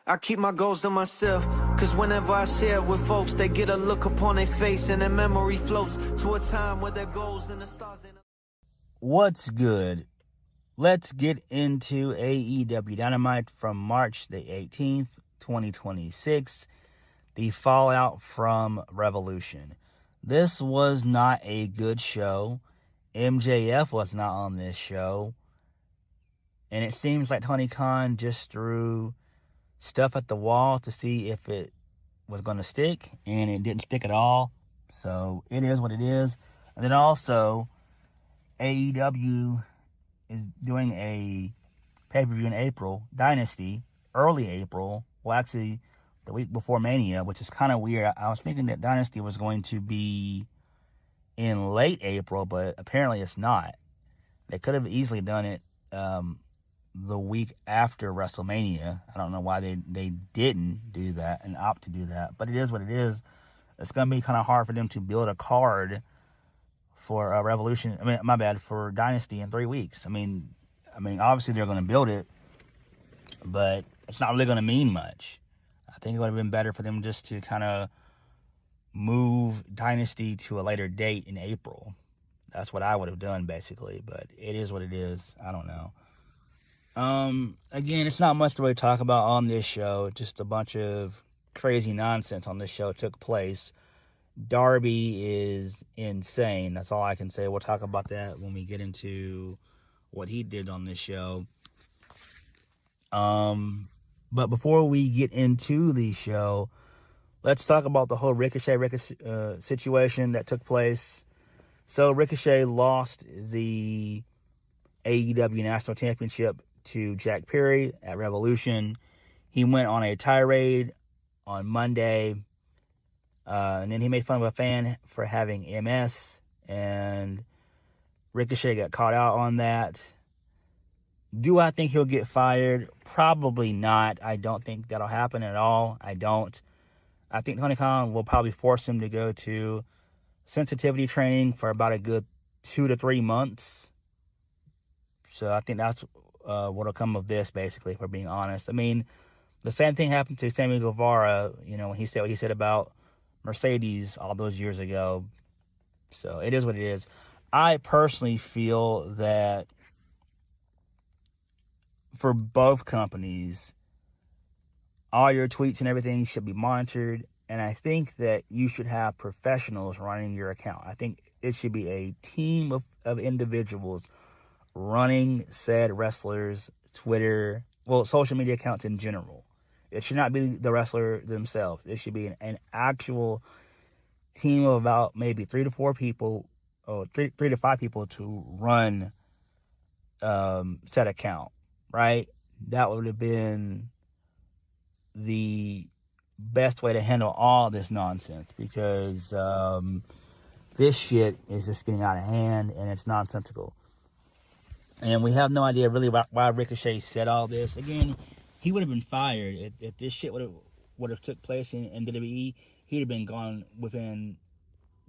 I keep my goals to myself, cause whenever I share it with folks, they get a look upon their face and their memory floats to a time where their goals and the stars ain't... What's good? Let's get into AEW Dynamite from March the 18th, 2026, the fallout from Revolution. This was not a good show. MJF was not on this show. And it seems like Tony Khan just threw stuff at the wall to see if it was going to stick, and it didn't stick at all. So it is what it is. And then also, AEW is doing a pay-per-view in April, Dynasty, early April. Well, actually, the week before Mania, which is kind of weird. I was thinking that Dynasty was going to be in late April, but apparently it's not. They could have easily done it the week after WrestleMania. I don't know why they didn't do that and opt to do that, but it is what it is. It's going to be kind of hard for them to build a card for Revolution. For Dynasty in 3 weeks. I mean, obviously they're going to build it, but it's not really going to mean much. I think it would have been better for them just to kind of move Dynasty to a later date in April. That's what I would have done, basically, but it is what it is. I don't know. Again, it's not much to really talk about on this show. Just a bunch of crazy nonsense on this show took place. Darby is insane. That's all I can say. We'll talk about that when we get into what he did on this show. But before we get into the show, let's talk about the whole Ricochet situation that took place. So Ricochet lost the AEW National Championship to Jack Perry at Revolution. He went on a tirade on Monday, and then he made fun of a fan for having MS, and Ricochet got caught out on that. Do I think he'll get fired? Probably not. I don't think that'll happen at all. I don't. I think Tony Khan will probably force him to go to sensitivity training for about a good 2 to 3 months. So I think that's what'll come of this, basically, if we're being honest. I mean, the same thing happened to Sammy Guevara, when he said what he said about Mercedes all those years ago. So it is what it is. I personally feel that for both companies, all your tweets and everything should be monitored, and I think that you should have professionals running your account. I think it should be a team of individuals running said wrestlers' Twitter, social media accounts in general. It should not be the wrestler themselves. It should be an actual team of about maybe 3 to 4 people, or 3 to 5 people to run said account, right? That would have been the best way to handle all this nonsense, because this shit is just getting out of hand and it's nonsensical. And we have no idea really why Ricochet said all this. Again, he would have been fired if this shit would have took place in WWE. He'd have been gone within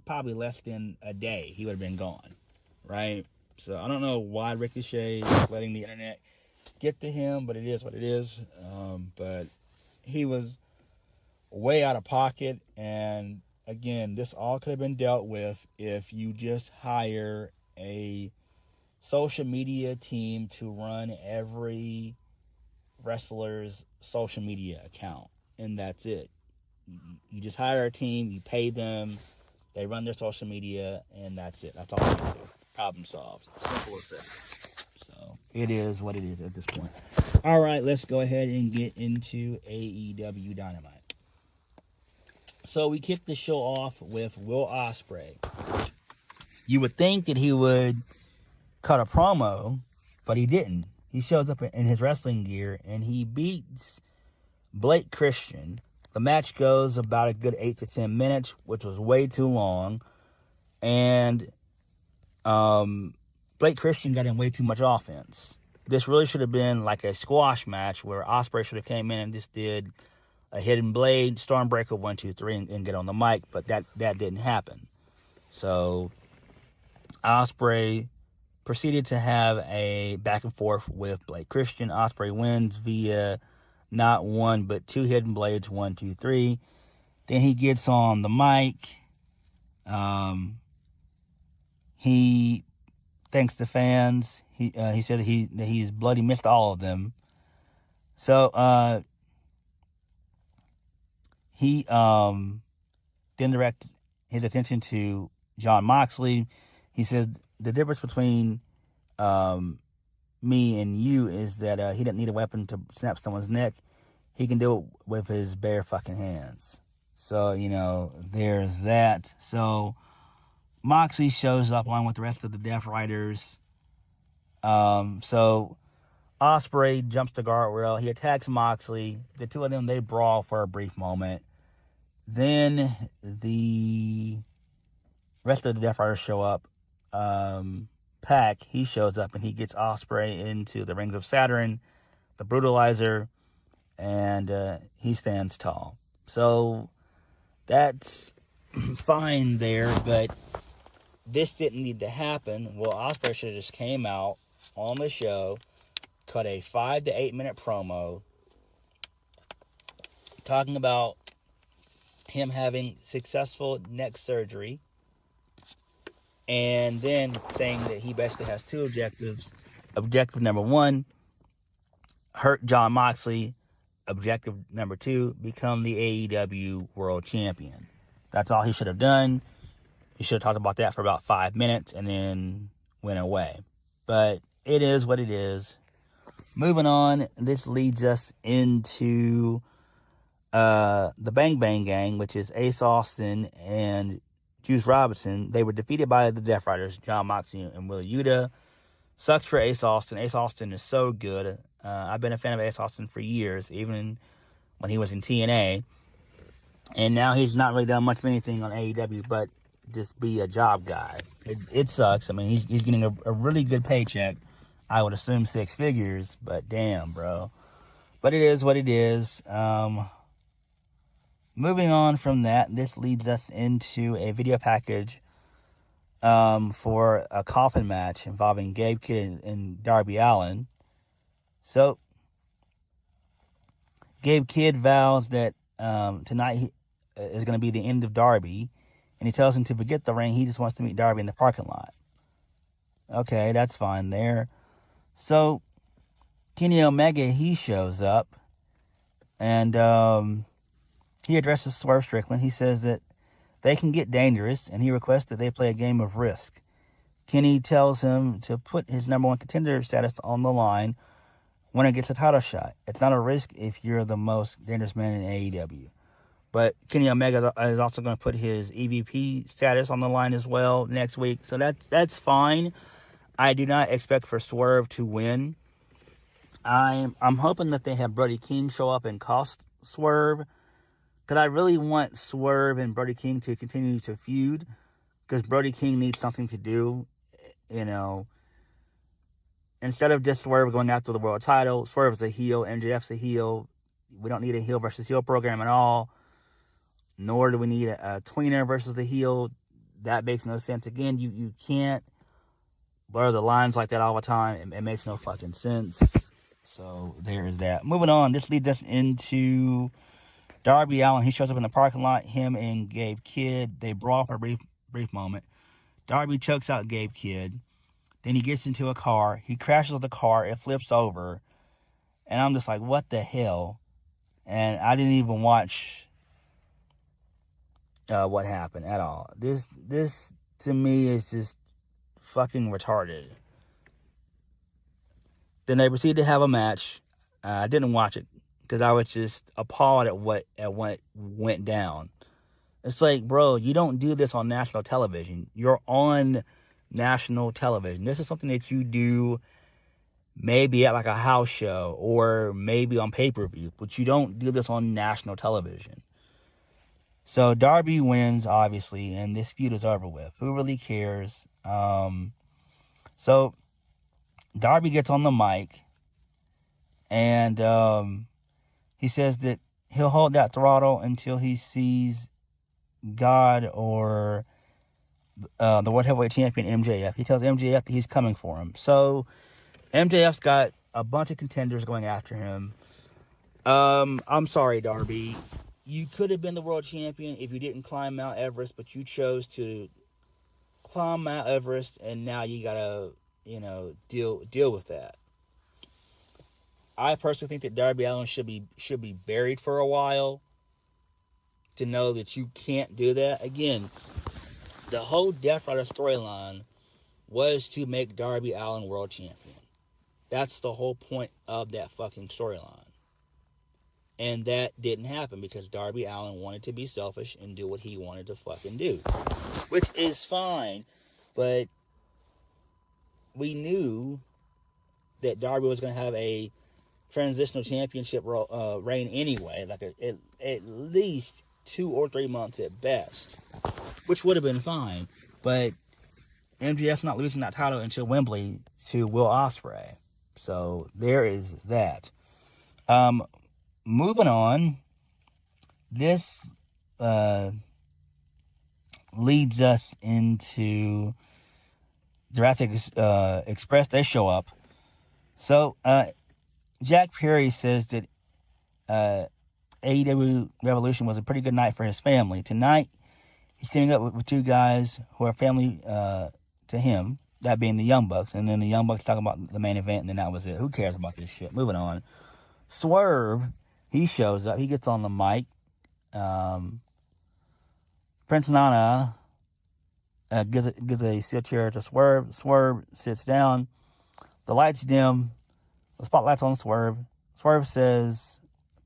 probably less than a day. He would have been gone, right? So I don't know why Ricochet is letting the internet get to him, but it is what it is. But he was way out of pocket, and again, this all could have been dealt with if you just hire a social media team to run every wrestler's social media account, and that's it. You just hire a team, you pay them, they run their social media, and that's it. That's all you do. Problem solved. Simple as that. So it is what it is at this point. All right, let's go ahead and get into AEW Dynamite. So we kicked the show off with Will Ospreay. You would think that he would cut a promo, but he didn't. He shows up in his wrestling gear, and he beats Blake Christian. The match goes about a good 8 to 10 minutes, which was way too long. And Blake Christian got in way too much offense. This really should have been like a squash match where Ospreay should have came in and just did a hidden blade, Stormbreaker 1, 2, 3, and get on the mic, but that didn't happen. So Ospreay proceeded to have a back and forth with Blake Christian. Ospreay wins via not one, but 2 hidden blades, 1, 2, 3. Then he gets on the mic. He thanks the fans. He said that he's bloody missed all of them. So he then directed his attention to Jon Moxley. He said the difference between me and you is that he didn't need a weapon to snap someone's neck. He can do it with his bare fucking hands. So, there's that. So Moxley shows up along with the rest of the Death Riders. So Ospreay jumps the guardrail. He attacks Moxley. The two of them, they brawl for a brief moment. Then the rest of the Death Riders show up. Pac, he shows up and he gets Ospreay into the Rings of Saturn, the Brutalizer, and he stands tall. So that's fine there, but this didn't need to happen. Well, Ospreay should have just came out on the show, cut a 5 to 8 minute promo talking about him having successful neck surgery, and then saying that he basically has 2 objectives. Objective number 1, hurt Jon Moxley. Objective number 2, become the AEW World Champion. That's all he should have done. He should have talked about that for about 5 minutes and then went away. But it is what it is. Moving on, this leads us into the Bang Bang Gang, which is Ace Austin and Juice Robinson. They were defeated by the Death Riders, Jon Moxley and Wheeler Yuta. Sucks for Ace Austin. Ace Austin is so good. I've been a fan of Ace Austin for years, even when he was in TNA. And now he's not really done much of anything on AEW, but just be a job guy. It sucks. I mean, he's getting a really good paycheck. I would assume 6 figures, but damn, bro. But it is what it is. Moving on from that, this leads us into a video package for a coffin match involving Gabe Kidd and Darby Allin. So, Gabe Kidd vows that tonight is going to be the end of Darby, and he tells him to forget the ring. He just wants to meet Darby in the parking lot. Okay, that's fine there. So, Kenny Omega, he shows up, and he addresses Swerve Strickland. He says that they can get dangerous, and he requests that they play a game of Risk. Kenny tells him to put his number 1 contender status on the line when it gets a title shot. It's not a risk if you're the most dangerous man in AEW. But Kenny Omega is also going to put his EVP status on the line as well next week. So that's fine. I do not expect for Swerve to win. I'm hoping that they have Brody King show up and cost Swerve, because I really want Swerve and Brody King to continue to feud, because Brody King needs something to do, Instead of just Swerve going after the world title, Swerve's a heel, MJF's a heel. We don't need a heel versus heel program at all. Nor do we need a tweener versus the heel. That makes no sense. Again, you can't blur the lines like that all the time. It makes no fucking sense. So there is that. Moving on, this leads us into Darby Allin. He shows up in the parking lot. Him and Gabe Kidd, they brawl for a brief moment. Darby chokes out Gabe Kidd. Then he gets into a car. He crashes the car. It flips over. And I'm just like, what the hell? And I didn't even watch what happened at all. This to me is just fucking retarded. Then they proceed to have a match. I didn't watch it because I was just appalled at what went down. It's like, bro, you don't do this on national television. You're on national television. This is something that you do maybe at like a house show or maybe on pay-per-view, but you don't do this on national television. So Darby wins, obviously, and this feud is over with. Who really cares? So Darby gets on the mic, and he says that he'll hold that throttle until he sees God or the World Heavyweight Champion MJF. He tells MJF that he's coming for him. So MJF's got a bunch of contenders going after him. I'm sorry, Darby. You could have been the world champion if you didn't climb Mount Everest, but you chose to climb Mount Everest, and now you gotta, deal with that. I personally think that Darby Allin should be buried for a while to know that you can't do that. Again, the whole Death Rider storyline was to make Darby Allin world champion. That's the whole point of that fucking storyline. And that didn't happen because Darby Allin wanted to be selfish and do what he wanted to fucking do. Which is fine, but we knew that Darby was going to have a transitional championship reign anyway, like at least 2 or 3 months at best, which would have been fine. But MJF's not losing that title until Wembley to Will Ospreay. So there is that. Moving on, this leads us into Jurassic Express. They show up. So Jack Perry says that AEW Revolution was a pretty good night for his family. Tonight, he's teaming up with 2 guys who are family to him, that being the Young Bucks. And then the Young Bucks talking about the main event, and then that was it. Who cares about this shit? Moving on. Swerve, he shows up. He gets on the mic. Prince Nana gives a sit chair to Swerve. Swerve sits down. The lights dim. The spotlight's on Swerve. Swerve says,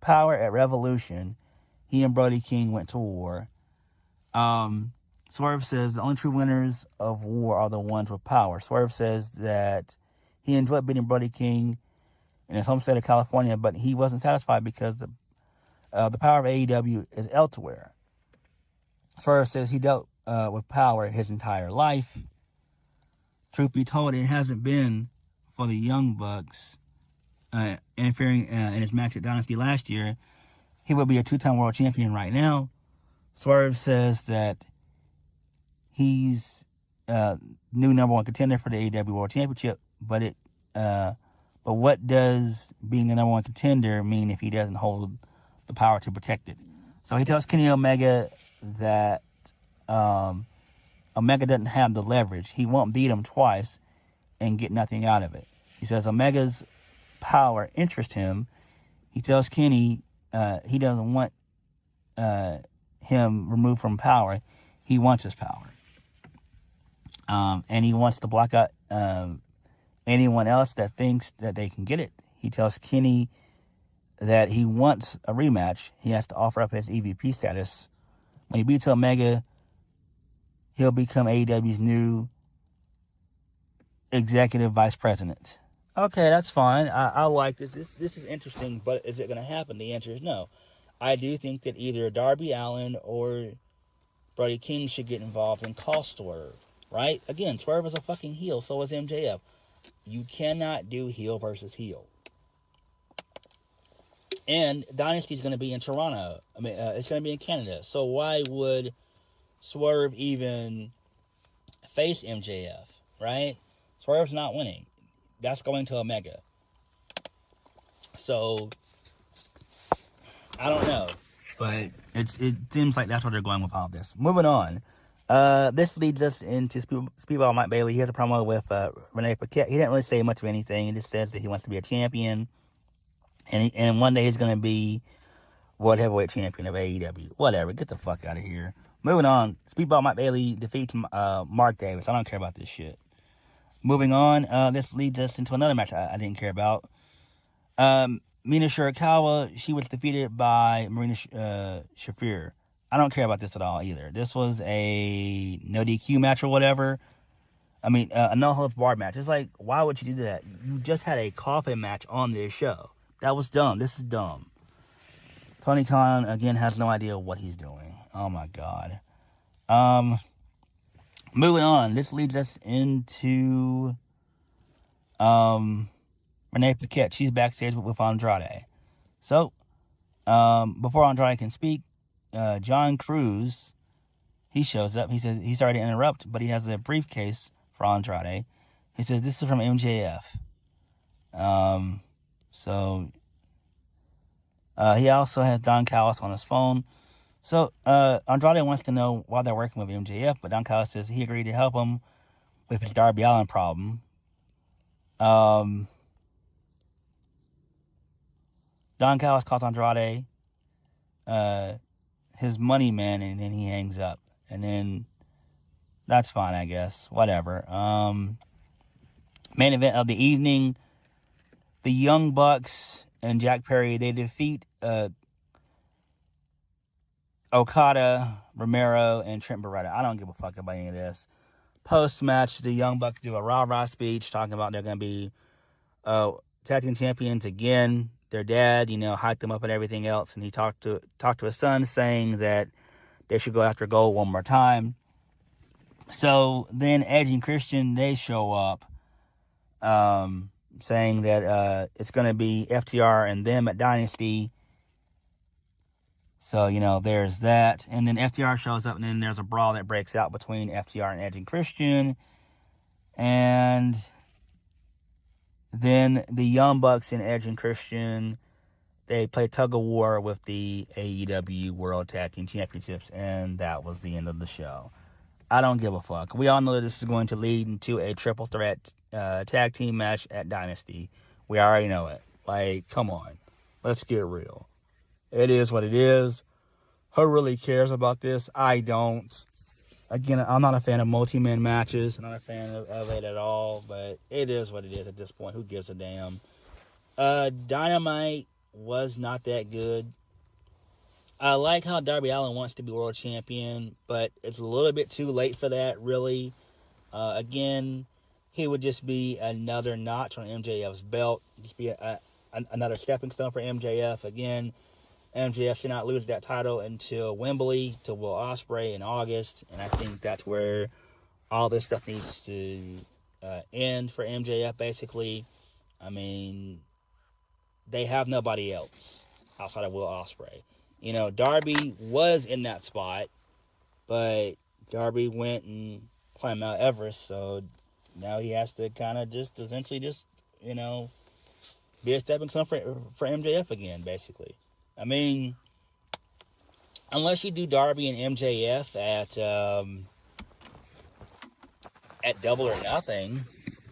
"Power at Revolution. He and Brody King went to war." Swerve says the only true winners of war are the ones with power. Swerve says that he enjoyed beating Brody King in his home state of California, but he wasn't satisfied because the power of AEW is elsewhere. Swerve says he dealt with power his entire life. Truth be told, it hasn't been for the Young Bucks interfering in his match at Dynasty last year. He would be a 2-time world champion right now. Swerve says that he's new number 1 contender for the AEW World Championship, but what does being the number 1 contender mean if he doesn't hold the power to protect it? So he tells Kenny Omega that Omega doesn't have the leverage. He won't beat him twice and get nothing out of it. He says Omega's power interests him. He tells Kenny he doesn't want him removed from power. He wants his power. And he wants to block out anyone else that thinks that they can get it. He tells Kenny that he wants a rematch. He has to offer up his EVP status. When he beats Omega, he'll become AEW's new executive vice president. Okay, that's fine. I like this. This is interesting, but is it going to happen? The answer is no. I do think that either Darby Allin or Brody King should get involved and call Swerve, right? Again, Swerve is a fucking heel, so is MJF. You cannot do heel versus heel. And Dynasty is going to be in Toronto. I mean, it's going to be in Canada. So why would Swerve even face MJF, right? Swerve's not winning. That's going to Omega. So, I don't know. But it seems like that's where they're going with all this. Moving on. This leads us into Speedball Mike Bailey. He has a promo with Renee Paquette. He didn't really say much of anything. He just says that he wants to be a champion. And one day he's going to be World Heavyweight Champion of AEW. Whatever. Get the fuck out of here. Moving on. Speedball Mike Bailey defeats Mark Davis. I don't care about this shit. Moving on. This leads us into another match I didn't care about. Mina Shirakawa, she was defeated by Marina Shafir. I don't care about this at all either. This was a no DQ match or whatever. I mean, a no holds barred match. It's like, why would you do that? You just had a coffin match on this show. That was dumb. This is dumb. Tony Khan, again, has no idea what he's doing. Oh, my God. Moving on. This leads us into Renee Paquette. She's backstage with Andrade. So, before Andrade can speak, John Cruz, he shows up. He says he's sorry to interrupt, but he has a briefcase for Andrade. He says this is from MJF. So He also has Don Callis on his phone. So Andrade wants to know why they're working with MJF, but Don Callis says he agreed to help him with his Darby Allin problem. Don Callis calls Andrade his money man, and then he hangs up. And then that's fine, I guess. Whatever. Main event of the evening, the Young Bucks and Jack Perry, they defeat Okada, Romero, and Trent Beretta. I don't give a fuck about any of this. Post-match, the Young Bucks do a rah-rah speech talking about they're going to be tag team champions again. Their dad, hyped them up and everything else, and he talked to his son saying that they should go after gold one more time. So then Edge and Christian, they show up saying that it's going to be FTR and them at Dynasty. So, there's that. And then FTR shows up, and then there's a brawl that breaks out between FTR and Edge and Christian. And then the Young Bucks and Edge and Christian, they play tug of war with the AEW World Tag Team Championships, and that was the end of the show. I don't give a fuck. We all know that this is going to lead into a triple threat tag team match at Dynasty. We already know it. Like, come on. Let's get real. It is what it is. Who really cares about this? I don't. Again, I'm not a fan of multi-man matches. I'm not a fan of it at all. But it is what it is at this point. Who gives a damn? Dynamite was not that good. I like how Darby Allin wants to be world champion, but it's a little bit too late for that, really. Again, he would just be another notch on MJF's belt. Just be another stepping stone for MJF. Again, MJF should not lose that title until Wembley, to Will Ospreay in August. And I think that's where all this stuff needs to end for MJF, basically. I mean, they have nobody else outside of Will Ospreay. Darby was in that spot, but Darby went and climbed Mount Everest, so now he has to kind of just essentially be a stepping stone for MJF again, basically. I mean, unless you do Darby and MJF at Double or Nothing,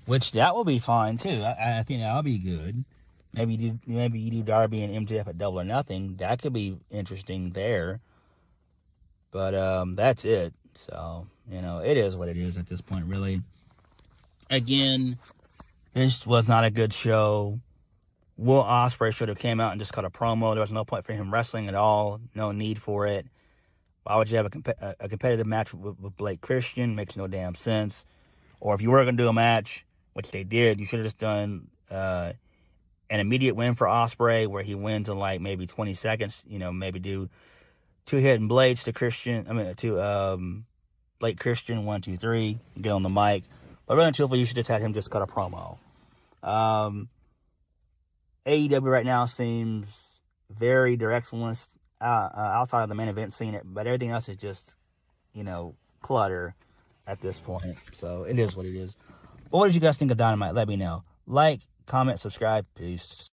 which that will be fine too. I think that'll be good. Maybe you do Darby and MJF at Double or Nothing. That could be interesting there. But that's it. So, it is what it is at this point, really. Again, this was not a good show. Will Ospreay should have came out and just cut a promo. There was no point for him wrestling at all. No need for it. Why would you have a competitive match with Blake Christian? Makes no damn sense. Or if you were going to do a match, which they did, you should have just done an immediate win for Ospreay where he wins in like maybe 20 seconds. Maybe do 2 hidden blades to Blake Christian, 1, 2, 3, get on the mic. But really and truthfully, you should just have him just cut a promo. AEW right now seems very directionless outside of the main event scene, but everything else is just, clutter at this point. So it is what it is. But what did you guys think of Dynamite? Let me know. Like, comment, subscribe. Peace.